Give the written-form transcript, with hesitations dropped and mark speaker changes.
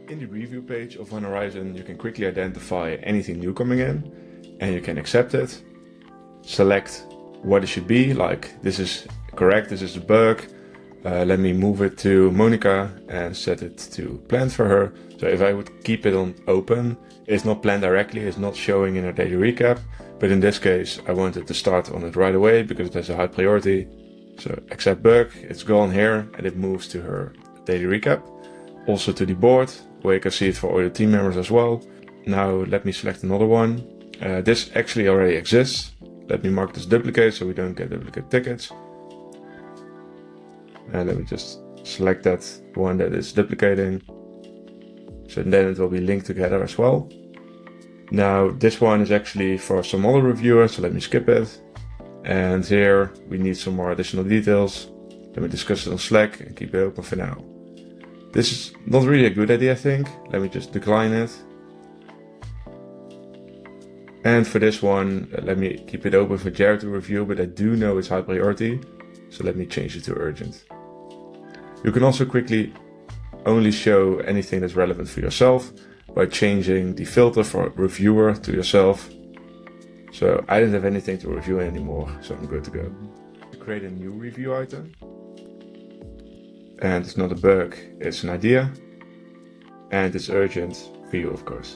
Speaker 1: In the review page of One Horizon, you can quickly identify anything new coming in and you can accept it. Select what it should be, like this is correct, this is a bug. Let me move it to Monica and set it to planned for her. So if I would keep it on open, it's not planned directly, it's not showing in her daily recap. But in this case, I wanted to start on it right away because it has a high priority. So accept bug, it's gone here and it moves to her daily recap. Also to the board, where you can see it for all the team members as well. Now let me select another one. This actually already exists. Let me mark this duplicate so we don't get duplicate tickets. And let me just select that one that is duplicating. So then it will be linked together as well. Now this one is actually for some other reviewers, so let me skip it. And here we need some more additional details. Let me discuss it on Slack and keep it open for now. This is not really a good idea, I think. Let me just decline it. And for this one, let me keep it open for Jira to review, but I do know it's high priority. So let me change it to urgent. You can also quickly only show anything that's relevant for yourself by changing the filter for reviewer to yourself. So I don't have anything to review anymore, so I'm good to go. Create a new review item. And it's not a bug, it's an idea. And it's urgent for you, of course.